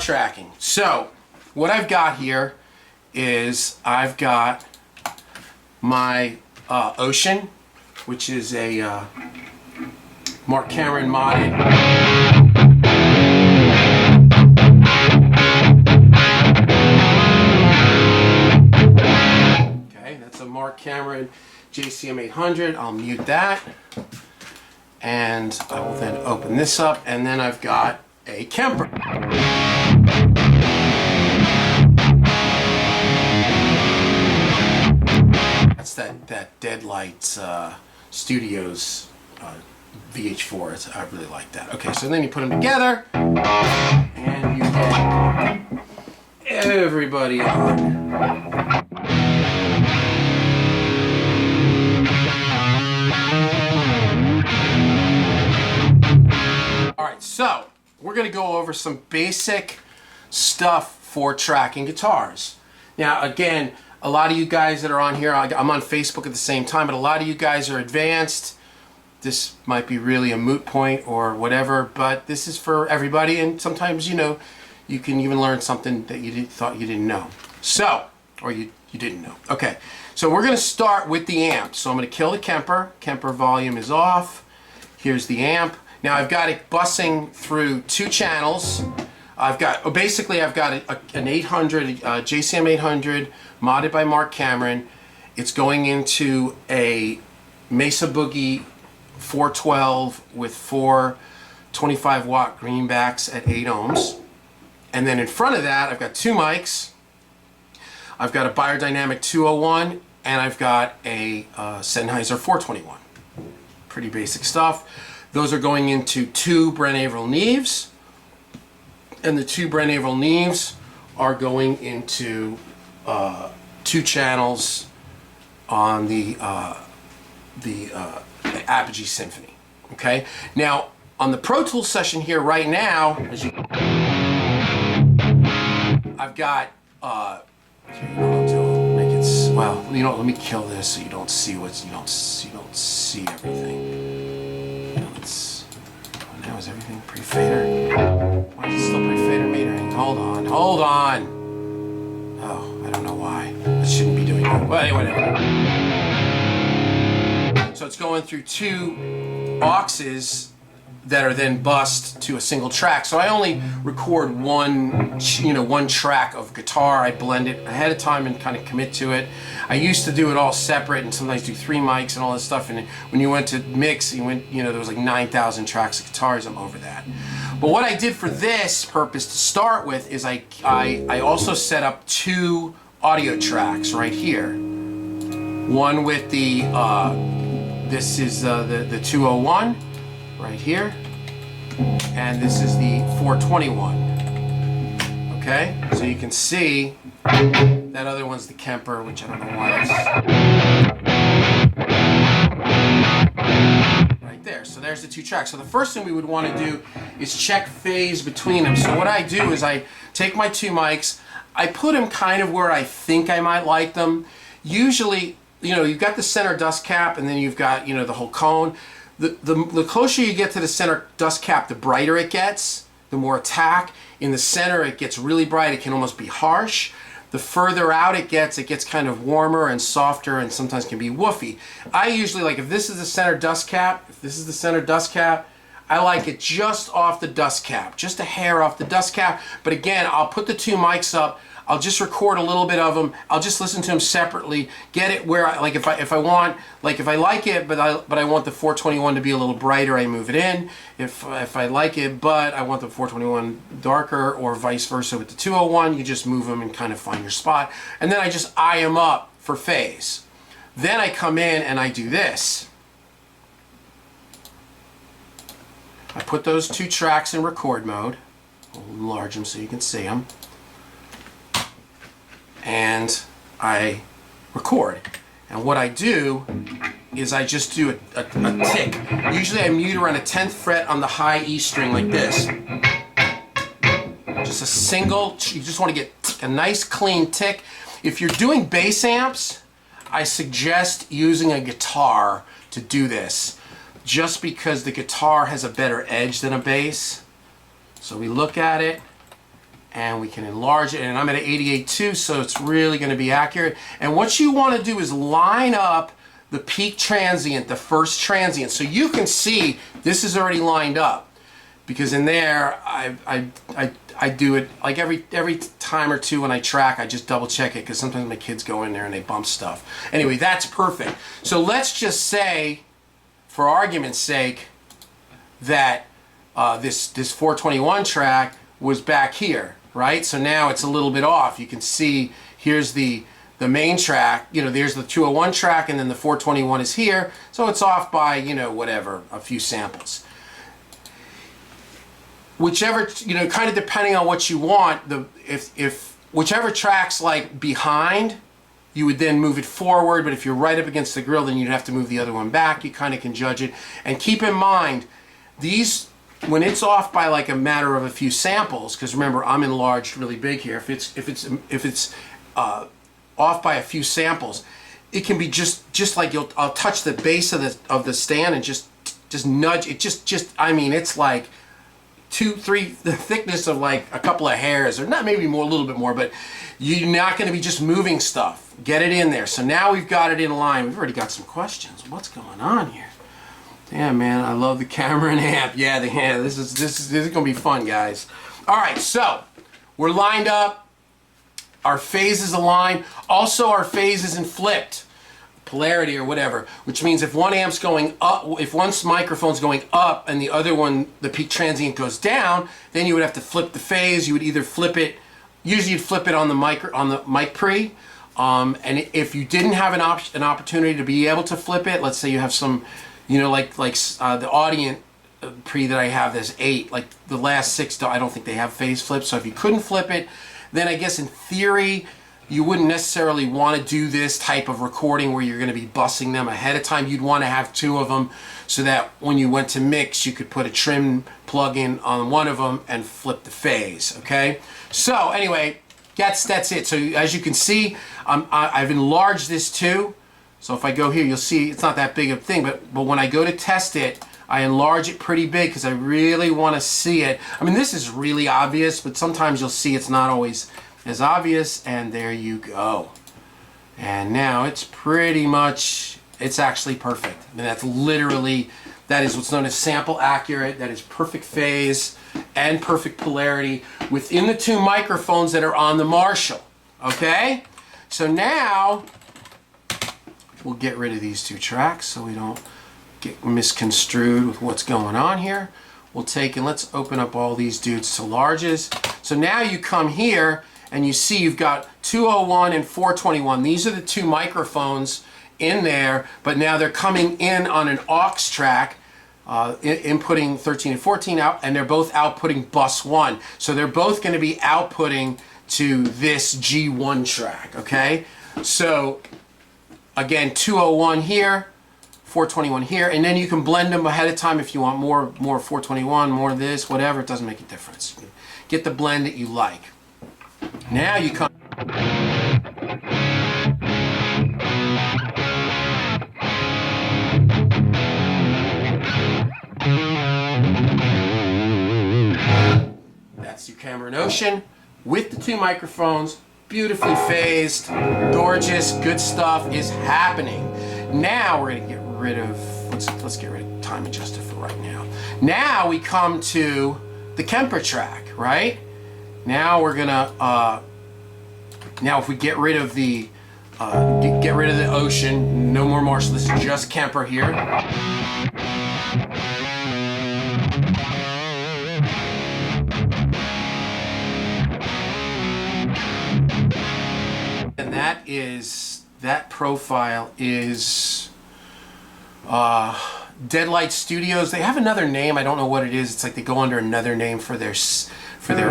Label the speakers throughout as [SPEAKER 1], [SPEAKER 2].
[SPEAKER 1] tracking. So what I've got here is I've got my Ocean, which is a Mark Cameron modded. Okay, that's a Mark Cameron JCM 800. I'll mute that. And I will then open this up, and then I've got a Kemper. That's that Deadlights Studios VH4. I really like that. Okay, so then you put them together, and you get everybody on. Alright, so we're going to go over some basic stuff for tracking guitars. Now, again, a lot of you guys that are on here, I'm on Facebook at the same time, but a lot of you guys are advanced. This might be really a moot point or whatever, but this is for everybody, and sometimes, you know, you can even learn something that you thought you didn't know. So, or you didn't know. Okay, so we're going to start with the amp. So I'm going to kill the Kemper. Kemper volume is off. Here's the amp. Now I've got it bussing through 2 channels. I've got an 800, JCM 800, modded by Mark Cameron. It's going into a Mesa Boogie 412 with 4 25-watt greenbacks at 8 ohms. And then in front of that, I've got 2 mics. I've got a Biodynamic 201, and I've got a Sennheiser 421. Pretty basic stuff. Those are going into 2 Brent Averill Neves, and the 2 Brent Averill Neves are going into 2 channels on the Apogee Symphony. Okay. Now on the Pro Tools session here right now, as you, I've got. Okay, you know what I'm doing? Make it. Well, you know, let me kill this so you don't see what's. You don't see everything. Now is everything pre-fader? Why is it still pre-fader metering? Hold on. Oh, I don't know why. I shouldn't be doing that. Well, anyway, whatever. So it's going through 2 auxes that are then bussed to a single track. So I only record one track of guitar. I blend it ahead of time and kind of commit to it. I used to do it all separate and sometimes do 3 mics and all this stuff. And when you went to mix, there was like 9,000 tracks of guitars. I'm over that. But what I did for this purpose to start with is I also set up 2 audio tracks right here. One with the this is the 201 right here, and this is the 421. Okay, so you can see that other one's the Kemper, which I don't know why it's right there. So there's the 2 tracks. So the first thing we would want to do is check phase between them. So what I do is I take my 2 mics, I put them kind of where I think I might like them. Usually, you've got the center dust cap, and then you've got, the whole cone. The closer you get to the center dust cap, the brighter it gets, the more attack. In the center, it gets really bright. It can almost be harsh. The further out it gets kind of warmer and softer, and sometimes can be woofy. I usually like, if this is the center dust cap, I like it just off the dust cap, just a hair off the dust cap. But again, I'll put the 2 mics up. I'll just record a little bit of them. I'll just listen to them separately. Get it where if I like it, but I want the 421 to be a little brighter, I move it in. If I like it, but I want the 421 darker, or vice versa with the 201, you just move them and kind of find your spot. And then I just eye them up for phase. Then I come in and I do this. I put those 2 tracks in record mode. I'll enlarge them so you can see them. And I record. And what I do is I just do a tick. Usually I mute around a 10th fret on the high E string like this. Just a single, you just want to get a nice clean tick. If you're doing bass amps, I suggest using a guitar to do this, just because the guitar has a better edge than a bass. So we look at it, and we can enlarge it, and I'm at an 88.2, so it's really going to be accurate. And what you want to do is line up the peak transient, the first transient, so you can see this is already lined up, because in there I do it like every time or two when I track. I just double check it, because sometimes my kids go in there and they bump stuff. Anyway, that's perfect. So let's just say, for argument's sake, that this 421 track was back here, right? So now it's a little bit off. You can see here's the main track, you know, there's the 201 track, and then the 421 is here, so it's off by, you know, whatever, a few samples. Whichever, you know, kind of depending on what you want, if whichever track's like behind, you would then move it forward, but if you're right up against the grill, then you'd have to move the other one back. You kind of can judge it. And keep in mind, these, when it's off by like a matter of a few samples, because remember, I'm enlarged really big here. If it's off by a few samples, it can be just like I'll touch the base of the stand and just nudge it. I mean, it's like 2, 3, the thickness of like a couple of hairs, or not, maybe more, a little bit more, but you're not going to be just moving stuff. Get it in there. So now we've got it in line. We've already got some questions. What's going on here? Damn, man, I love the camera and amp. Yeah, this is going to be fun, guys. All right, so we're lined up. Our phase is aligned. Also, our phase isn't flipped, polarity or whatever, which means if one amp's going up, if one microphone's going up and the other one, the peak transient, goes down, then you would have to flip the phase. You would either flip it, usually you'd flip it on the mic pre, and if you didn't have an opportunity to be able to flip it, let's say you have some, you know, like the Audient pre that I have, there's 8, like the last 6, I don't think they have phase flips. So if you couldn't flip it, then I guess in theory you wouldn't necessarily want to do this type of recording where you're going to be bussing them ahead of time. You'd want to have 2 of them so that when you went to mix, you could put a trim plug-in on one of them and flip the phase, okay? So anyway, that's it. So as you can see, I've enlarged this too. So if I go here, you'll see it's not that big of a thing, but when I go to test it, I enlarge it pretty big because I really want to see it. I mean, this is really obvious, but sometimes you'll see it's not always as obvious, and there you go. And now it's pretty much, it's actually perfect. And that's literally, that is what's known as sample accurate. That is perfect phase and perfect polarity within the 2 microphones that are on the Marshall, okay? So now, we'll get rid of these 2 tracks so we don't get misconstrued with what's going on here. We'll take and let's open up all these dudes to larges. So now you come here and you see you've got 201 and 421. These are the 2 microphones in there, but now they're coming in on an aux track, inputting 13 and 14 out, and they're both outputting bus 1. So they're both going to be outputting to this G1 track, okay? So again, 201 here, 421 here, and then you can blend them ahead of time if you want more 421, more of this, whatever. It doesn't make a difference. Get the blend that you like. Now you come. That's your Kemper Ocean with the 2 microphones, beautifully phased, gorgeous, good stuff is happening. Now we're gonna get rid of, let's get rid of time adjuster for right now. Now we come to the Kemper track, right? Now we're gonna, now if we get rid of the Ocean, no more Marshall, this is just Kemper here. And that profile is Deadlight Studios. They have another name, I don't know what it is. It's like they go under another name for their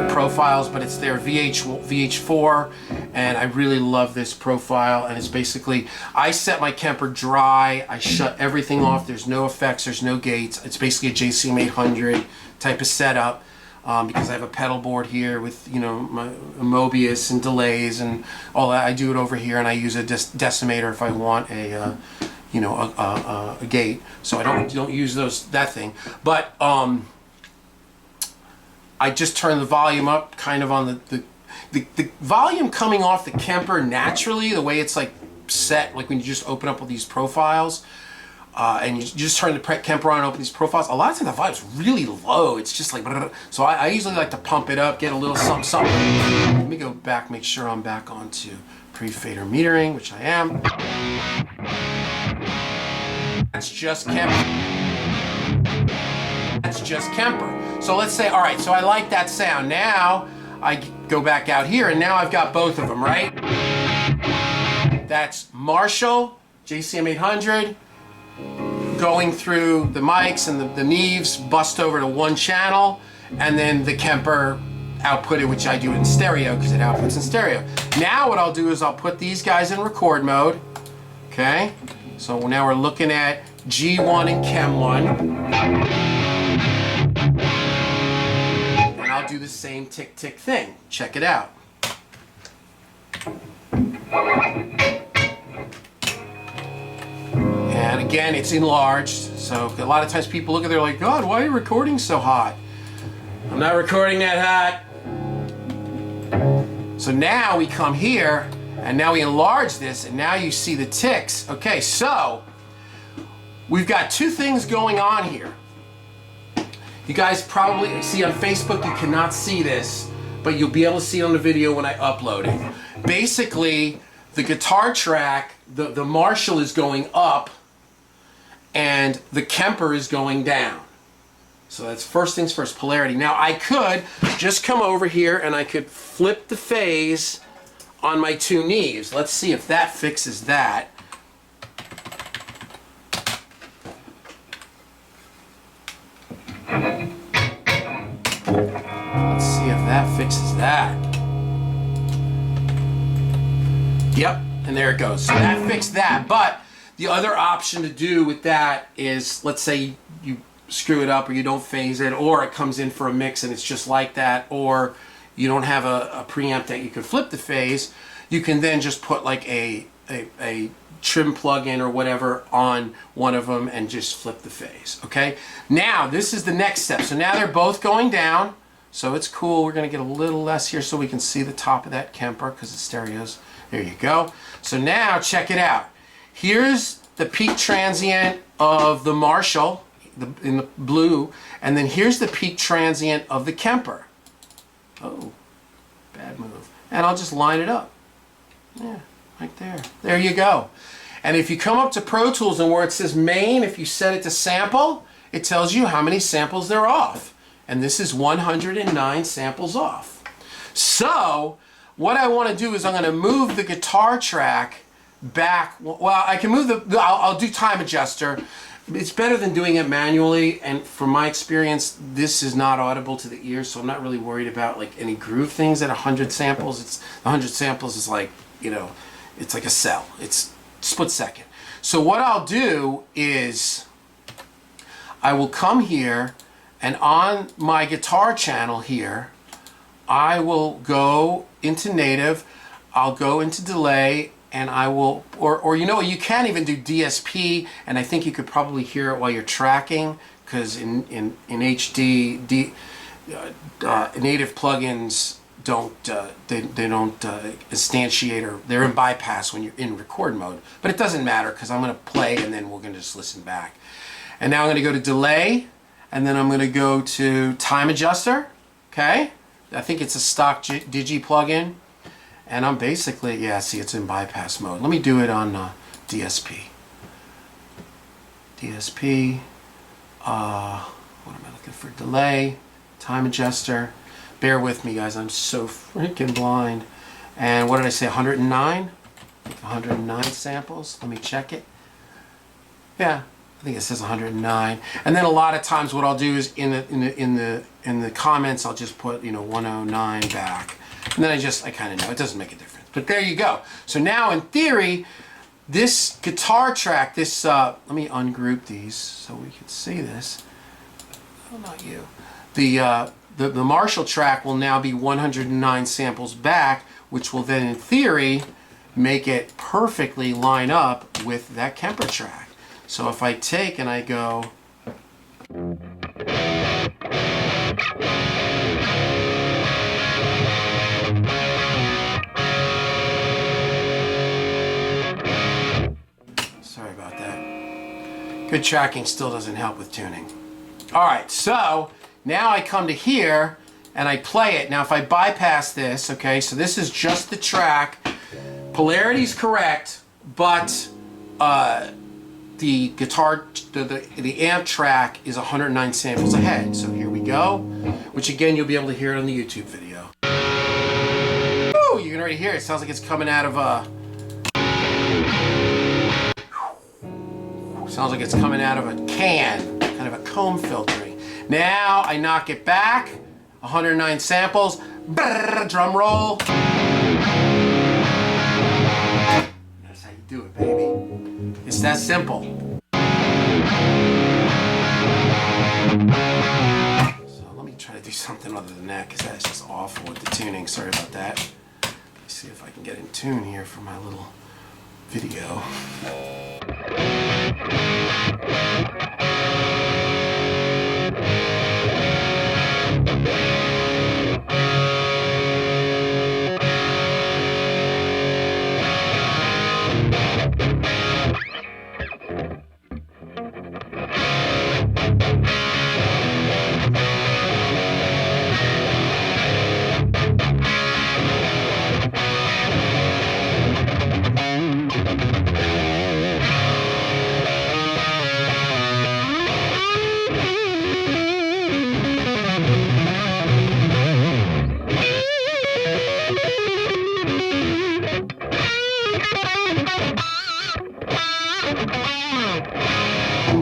[SPEAKER 1] profiles, but it's their VH4, and I really love this profile. And it's basically, I set my Kemper dry, I shut everything off, there's no effects, there's no gates. It's basically a JCM 800 type of setup, because I have a pedal board here with, you know, my Mobius and delays and all that. I do it over here, and I use a decimator if I want a you know, a gate. So I don't use that thing, but I just turn the volume up kind of on the volume coming off the Kemper naturally, the way it's like set, like when you just open up with these profiles, and you just turn the Kemper on and open these profiles, a lot of times the volume's really low. It's just like, so I usually like to pump it up, get a little something, something. Let me go back, make sure I'm back onto pre-fader metering, which I am. That's just Kemper. That's just Kemper. So let's say, all right, so I like that sound. Now I go back out here, and now I've got both of them, right? That's Marshall, JCM 800, going through the mics and the Neves, bust over to one channel, and then the Kemper outputted, which I do in stereo because it outputs in stereo. Now what I'll do is I'll put these guys in record mode, okay? So now we're looking at G1 and Chem 1. And I'll do the same tick tick thing. Check it out. And again, it's enlarged. So a lot of times people look at it, they're like, God, why are you recording so hot? I'm not recording that hot. So now we come here, and now we enlarge this, and now you see the ticks. Okay, so we've got two things going on here. You guys probably see on Facebook, you cannot see this, but you'll be able to see it on the video when I upload it. Basically, the guitar track, the Marshall is going up, and the Kemper is going down. So that's first things first, polarity. Now I could just come over here and I could flip the phase on my two Neves. Let's see if that fixes that. Let's see if that fixes that. Yep, and there it goes. So that fixed that. But the other option to do with that is, let's say you screw it up or you don't phase it, or it comes in for a mix and it's just like that, or you don't have a preamp that you can flip the phase, you can then just put like a trim plug-in or whatever on one of them and just flip the phase, okay? Now, this is the next step. So now they're both going down, so it's cool. We're gonna get a little less here so we can see the top of that Kemper because it's stereos. There you go. So now, check it out. Here's the peak transient of the Marshall, in the blue, and then here's the peak transient of the Kemper. Oh, bad move. And I'll just line it up. Yeah, right there. There you go. And if you come up to Pro Tools and where it says main, if you set it to sample, it tells you how many samples they're off. And this is 109 samples off. So, what I want to do is I'm going to move the guitar track back. Well, I can move I'll do time adjuster. It's better than doing it manually, and from my experience, this is not audible to the ear, so I'm not really worried about like any groove things at 100 samples. It's 100 samples is like, you know, it's like a cell. It's split second. So what I'll do is I will come here, and on my guitar channel here, I will go into native, I'll go into delay, and I will, or you know, you can even do DSP, and I think you could probably hear it while you're tracking, because in HD, native plugins don't, they don't instantiate, or they're in bypass when you're in record mode. But it doesn't matter, because I'm going to play, and then we're going to just listen back. And now I'm going to go to delay, and then I'm going to go to time adjuster, okay? I think it's a stock Digi plugin. And I'm basically, yeah, see, it's in bypass mode. Let me do it on DSP. DSP, what am I looking for? Delay, time adjuster. Bear with me, guys, I'm so freaking blind. And what did I say, 109? 109 samples, let me check it. Yeah, I think it says 109. And then a lot of times what I'll do is in the comments, I'll just put, you know, 109 back. And then I kind of know, it doesn't make a difference. But there you go. So now in theory, this guitar track, this, let me ungroup these so we can see this. Oh, not you. The Marshall track will now be 109 samples back, which will then in theory make it perfectly line up with that Kemper track. So if I take and I go... Good tracking still doesn't help with tuning. All right, so now I come to here and I play it. Now if I bypass this, okay, so this is just the track. Polarity's correct, but the guitar, the amp track is 109 samples ahead. So here we go, which again, you'll be able to hear it on the YouTube video. Woo, you can already hear it. It sounds like it's coming out of a... Sounds like it's coming out of a can, kind of a comb filtering. Now I knock it back, 109 samples, brrr, drum roll. That's how you do it, baby. It's that simple. So let me try to do something other than that, because that's just awful with the tuning. Sorry about that. Let's see if I can get in tune here for my little video.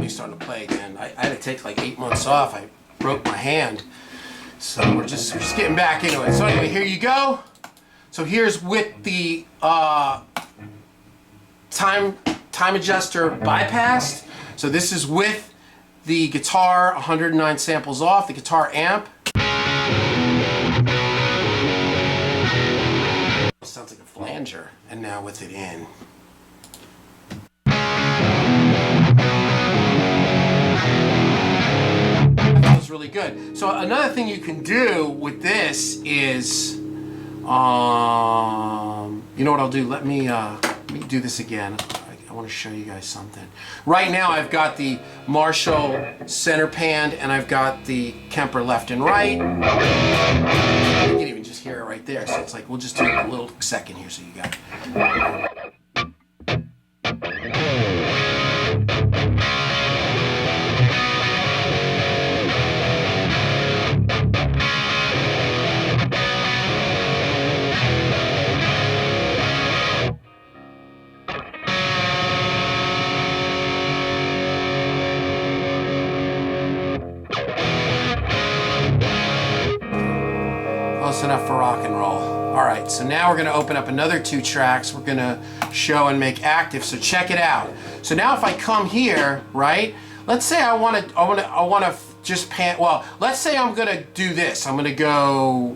[SPEAKER 1] Starting to play again. I had to take like 8 months off. I broke my hand, so we're just getting back into it. So anyway, here you go. So here's with the time adjuster bypassed. So this is with the guitar 109 samples off, the guitar amp. Sounds like a flanger, and now with it in. Really good. So another thing you can do with this is, you know what I'll do? Let me do this again. I want to show you guys something. Right now I've got the Marshall center panned and I've got the Kemper left and right. You can even just hear it right there. So it's like, we'll just do it a little second here so you got it. Close enough for rock and roll. All right, so now we're gonna open up another 2 tracks. We're gonna show and make active, so check it out. So now if I come here, right, let's say I wanna just pan, well, let's say I'm gonna do this. I'm gonna go,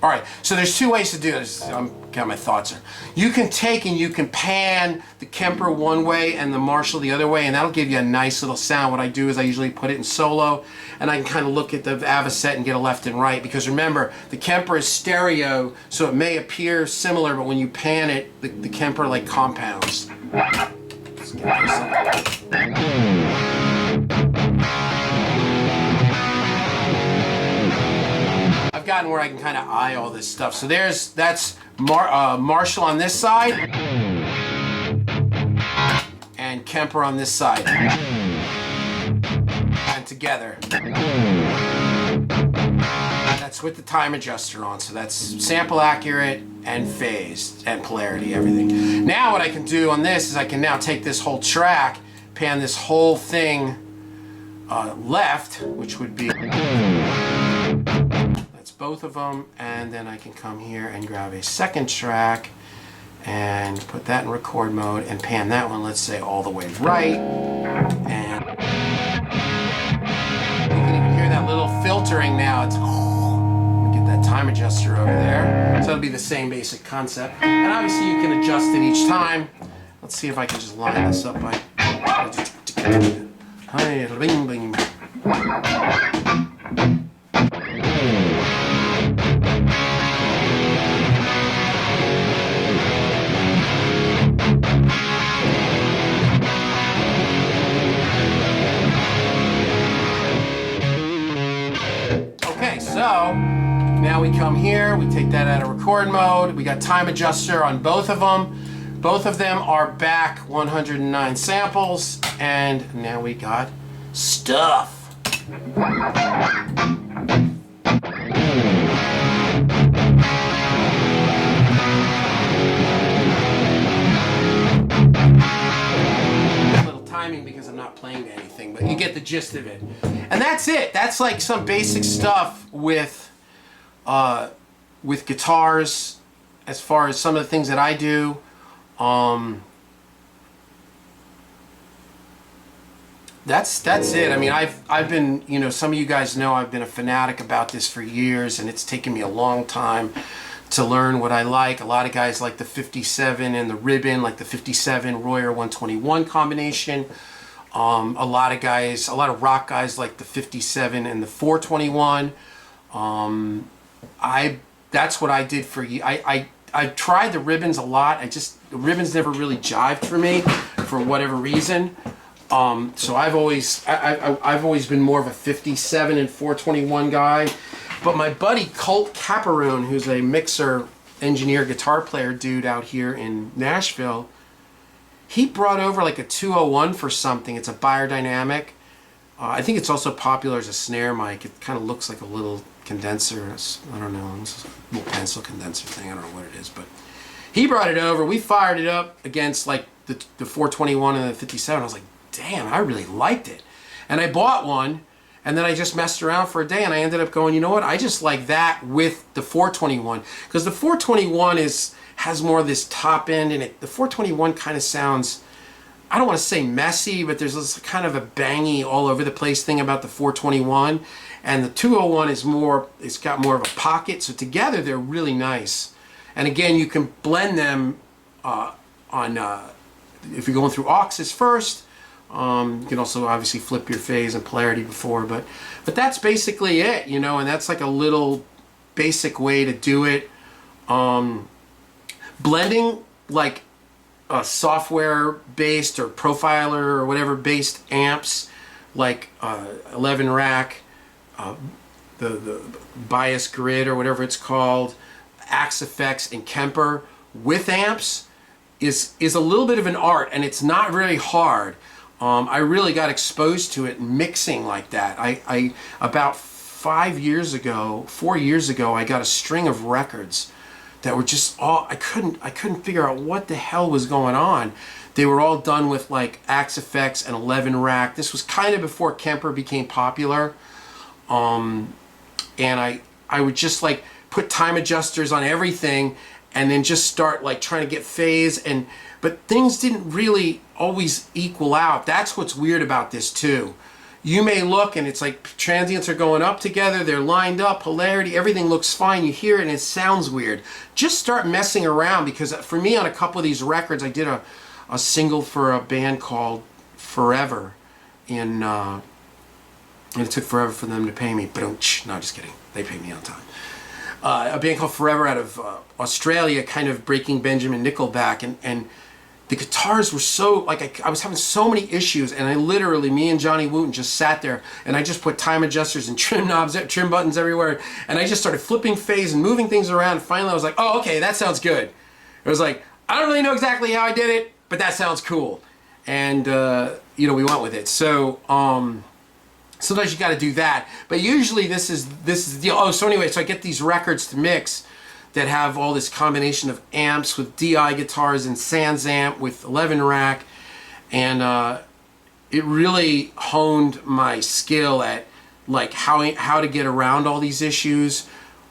[SPEAKER 1] all right, so there's 2 ways to do this. I'm got my thoughts here. You can take and you can pan the Kemper one way and the Marshall the other way, and that'll give you a nice little sound. What I do is I usually put it in solo, and I can kind of look at the Avocet and get a left and right, because remember, the Kemper is stereo, so it may appear similar, but when you pan it, the Kemper like compounds. Let's get this I've gotten where I can kind of eye all this stuff. So that's Marshall on this side and Kemper on this side, and together. That's with the time adjuster on, so that's sample accurate and phased and polarity, everything. Now what I can do on this is I can now take this whole track, pan this whole thing left, which would be both of them, and then I can come here and grab a second track and put that in record mode and pan that one, let's say, all the way right. And you can even hear that little filtering now. It's, oh, get that time adjuster over there. So it'll be the same basic concept. And obviously you can adjust it each time. Let's see if I can just line this up by... we come here, we take that out of record mode. We got time adjuster on both of them. Both of them are back 109 samples, and now we got stuff. Because I'm not playing to anything, but you get the gist of it. And that's it. That's like some basic stuff with guitars as far as some of the things that I do. That's it. I mean, I've been, you know, some of you guys know I've been a fanatic about this for years, and it's taken me a long time to learn what I like. A lot of guys like the 57 and the ribbon, like the 57 Royer 121 combination. A lot of rock guys like the 57 and the 421. That's what I did for you. I tried the ribbons a lot. The ribbons never really jived for me for whatever reason. So I've always been more of a 57 and 421 guy. But my buddy Colt Caparone, who's a mixer, engineer, guitar player dude out here in Nashville, he brought over like a 201 for something. It's a biodynamic. I think it's also popular as a snare mic. It kind of looks like a little condenser. I don't know. It's a little pencil condenser thing. I don't know what it is, but he brought it over. We fired it up against like the 421 and the 57. I was like, damn, I really liked it. And I bought one. And then I just messed around for a day, and I ended up going, you know what? I just like that with the 421, because the 421 has more of this top end in it. The 421 kind of sounds, I don't want to say messy, but there's this kind of a bangy, all over the place thing about the 421, and the 201 is more. It's got more of a pocket. So together they're really nice. And again, you can blend them if you're going through auxes first. You can also obviously flip your phase and polarity before, but that's basically it, you know, and that's like a little basic way to do it. Blending like software based or profiler or whatever based amps, like 11 rack, the bias grid or whatever it's called, Axe Effects and Kemper with amps is a little bit of an art, and it's not very hard. I really got exposed to it mixing like that. I about 4 years ago, I got a string of records that were just all, I couldn't figure out what the hell was going on. They were all done with like Axe Effects and 11 rack. This was kind of before Kemper became popular. And I would just like put time adjusters on everything and then just start like trying to get phase, but things didn't really always equal out. That's what's weird about this too. You may look and it's like transients are going up together, they're lined up, polarity, everything looks fine. You hear it and it sounds weird. Just start messing around, because for me on a couple of these records, I did a single for a band called Forever, and it took forever for them to pay me. No, just kidding. They paid me on time. A band called Forever out of Australia, kind of breaking Benjamin Nickelback, and the guitars were so, like, I was having so many issues, and I literally, me and Johnny Wooten just sat there, and I just put time adjusters and trim knobs, trim buttons everywhere, and I just started flipping phase and moving things around, and finally I was like, oh, okay, that sounds good. It was like, I don't really know exactly how I did it, but that sounds cool. And, you know, we went with it. So, sometimes you got to do that, but usually this is the deal. Oh, so anyway, so I get these records to mix that have all this combination of amps with DI guitars and Sans amp with 11 rack, and it really honed my skill at like how to get around all these issues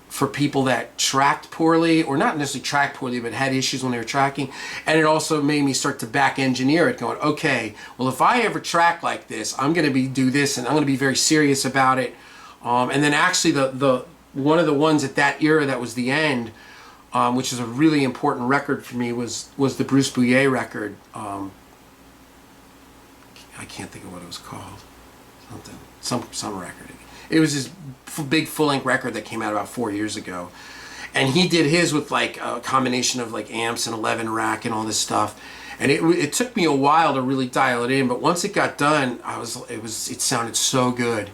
[SPEAKER 1] for people that tracked poorly, or not necessarily tracked poorly, but had issues when they were tracking. And it also made me start to back engineer it, going, okay, well, if I ever track like this, I'm going to do this, and I'm going to be very serious about it. And then actually the one of the ones at that era that was the end, which is a really important record for me, was the Bruce Bouillet record. I can't think of what it was called. Some record. It was his big full-length record that came out about 4 years ago. And he did his with like a combination of like amps and 11 rack and all this stuff. And it took me a while to really dial it in, but once it got done, it sounded so good.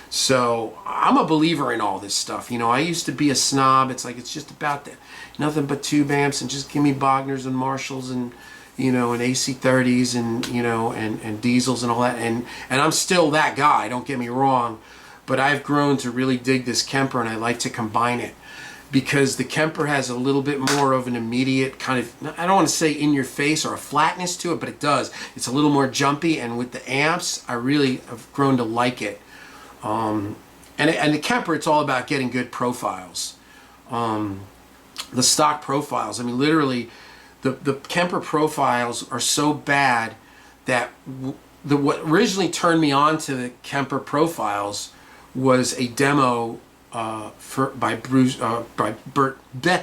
[SPEAKER 1] So I'm a believer in all this stuff. You know, I used to be a snob. It's like, it's just about that. Nothing but tube amps and just give me Bogners and Marshalls and, you know, and AC30s and, you know, and diesels and all that. And I'm still that guy, don't get me wrong. But I've grown to really dig this Kemper, and I like to combine it because the Kemper has a little bit more of an immediate kind of, I don't want to say in your face or a flatness to it, but it does. It's a little more jumpy, and with the amps, I really have grown to like it. And the Kemper, it's all about getting good profiles. The stock profiles, I mean, literally, the Kemper profiles are so bad that what originally turned me on to the Kemper profiles was a demo by Bert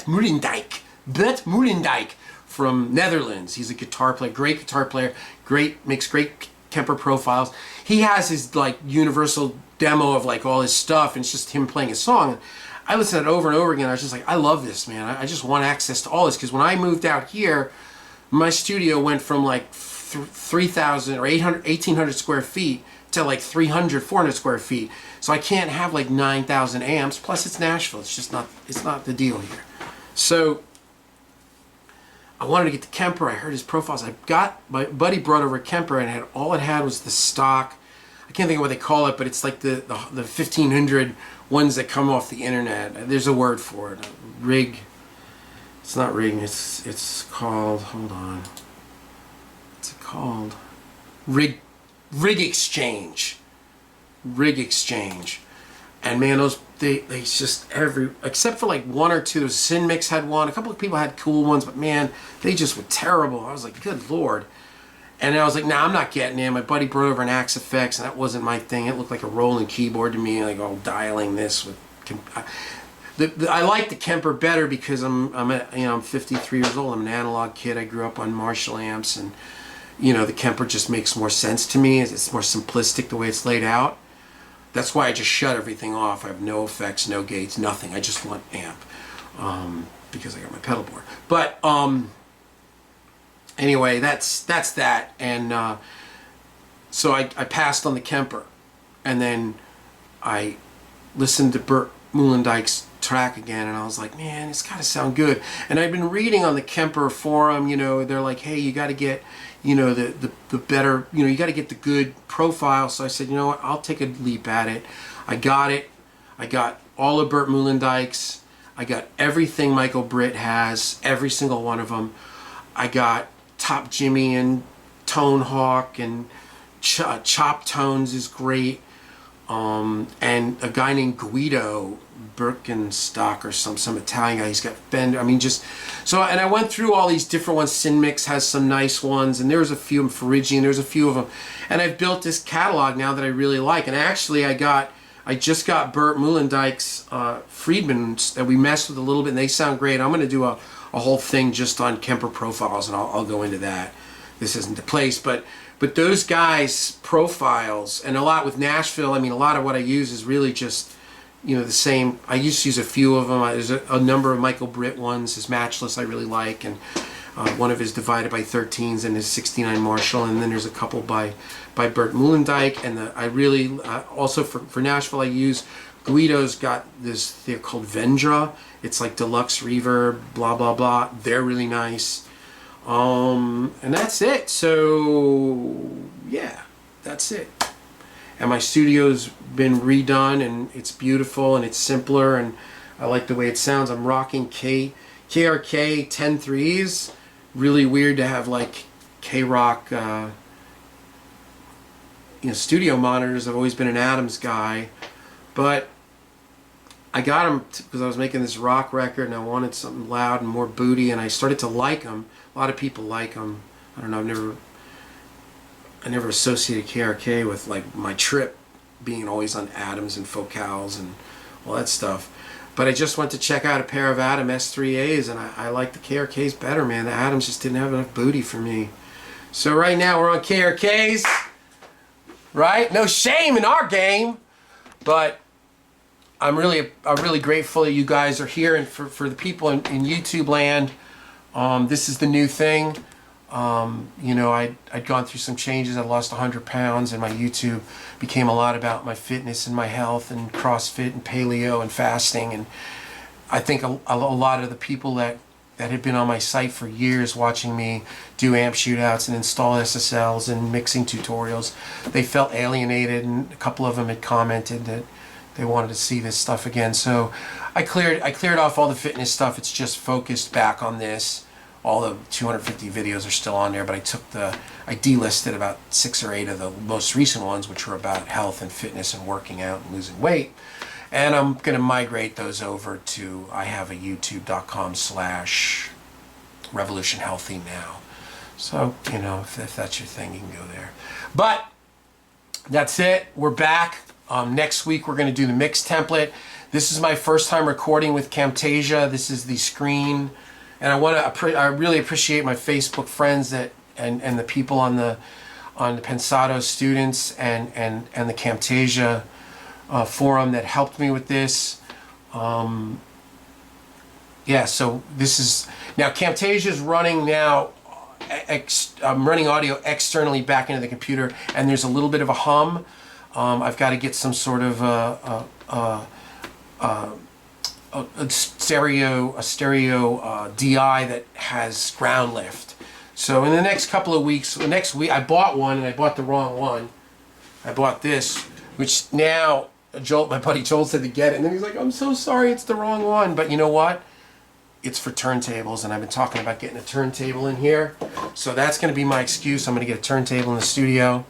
[SPEAKER 1] Moelendijk. Bert Moelendijk from Netherlands. He's a guitar player, great guitar player, makes great Kemper profiles. He has his like universal demo of like all his stuff, and it's just him playing a song. I listened to it over and over again. I was just like, I love this, man. I just want access to all this, because when I moved out here, my studio went from like 3,000 or 1,800 square feet to like 300, 400 square feet. So I can't have like 9,000 amps. Plus, it's Nashville. It's just not. It's not the deal here. So I wanted to get the Kemper. I heard his profiles. My buddy brought over a Kemper, and all it had was the stock. I can't think of what they call it, but it's like the 1,500 ones that come off the internet. There's a word for it. Rig. It's not rig. It's called. Hold on. What's it called? Rig exchange. Rig exchange. And man, those they just except for like one or two. Sin Mix had one. A couple of people had cool ones, but man, they just were terrible. I was like, good lord. And I was like, nah, I'm not getting it. My buddy brought over an Axe FX, and that wasn't my thing. It looked like a rolling keyboard to me, like all dialing this with. I like the Kemper better because I'm 53 years old. I'm an analog kid. I grew up on Marshall amps, and you know the Kemper just makes more sense to me. It's more simplistic the way it's laid out. That's why I just shut everything off. I have no effects, no gates, nothing. I just want amp because I got my pedal board. But anyway, that's that. And so I passed on the Kemper, and then I listened to Bert Moelendijk's track again, and I was like, man, it's got to sound good. And I've been reading on the Kemper forum, you know, they're like, hey, you got to get, you know, the better, you know, you got to get the good profile. So I said, you know what, I'll take a leap at it. I got it. I got all of Bert Moelendijk's. I got everything Michael Britt has, every single one of them. I got Top Jimmy and Tone Hawk, and Chop Tones is great. And a guy named Guido Birkenstock or some Italian guy. He's got Fender. I mean, just so. And I went through all these different ones. Sin Mix has some nice ones, and there's a few. Phrygian, there's a few of them. And I've built this catalog now that I really like. And actually, I just got Bert Moelendijk's Friedmans that we messed with a little bit, and they sound great. I'm going to do a whole thing just on Kemper profiles, and I'll go into that. This isn't the place, but those guys' profiles, and a lot with Nashville, I mean, a lot of what I use is really just, you know, the same. I used to use a few of them. There's a number of Michael Britt ones. His Matchless I really like, and one of his Divided by 13s and his 69 Marshall, and then there's a couple by Bert Moelendijk. And I really, also for Nashville, I use Guido's got this, they're called Vendra. It's like deluxe reverb, blah, blah, blah. They're really nice. And that's it. So yeah, that's it. And my studio's been redone, and it's beautiful, and it's simpler, and I like the way it sounds. I'm rocking KRK 10.3s. Really weird to have like K-Rock studio monitors. I've always been an Adams guy, but I got them because I was making this rock record, and I wanted something loud and more booty, and I started to like them. A lot of people like them. I don't know. I never associated KRK with like my trip being always on Adams and Focals and all that stuff. But I just went to check out a pair of Adam S3As, and I like the KRKs better, man. The Adams just didn't have enough booty for me. So right now we're on KRKs, right? No shame in our game, but I'm really grateful that you guys are here, and for the people in YouTube land. This is the new thing. You know, I'd gone through some changes. I lost 100 pounds, and my YouTube became a lot about my fitness and my health and CrossFit and paleo and fasting. And I think a lot of the people that had been on my site for years watching me do amp shootouts and install SSLs and mixing tutorials, they felt alienated, and a couple of them had commented that they wanted to see this stuff again. So I cleared off all the fitness stuff. It's just focused back on this. All the 250 videos are still on there, but I delisted about 6 or 8 of the most recent ones, which were about health and fitness and working out and losing weight. And I'm going to migrate those over to, I have a youtube.com/Revolution Healthy now. So, you know, if that's your thing, you can go there. But that's it. We're back. Next week, we're going to do the mix template. This is my first time recording with Camtasia. This is the screen. And I really appreciate my Facebook friends that and the people on the Pensado students and the Camtasia forum that helped me with this. Yeah, so this is now Camtasia is running now. I'm running audio externally back into the computer, and there's a little bit of a hum. I've got to get some sort of a stereo DI that has ground lift. So in the next couple of weeks, next week, I bought one, and I bought the wrong one. I bought this, which now my buddy Joel said to get it, and then he's like, "I'm so sorry, it's the wrong one." But you know what? It's for turntables, and I've been talking about getting a turntable in here. So that's going to be my excuse. I'm going to get a turntable in the studio.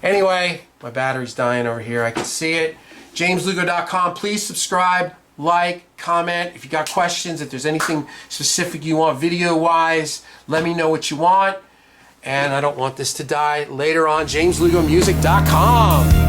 [SPEAKER 1] Anyway, my battery's dying over here. I can see it. JamesLugo.com. Please subscribe, like, comment. If you got questions, if there's anything specific you want video-wise, let me know what you want. And I don't want this to die. Later on, JamesLugoMusic.com.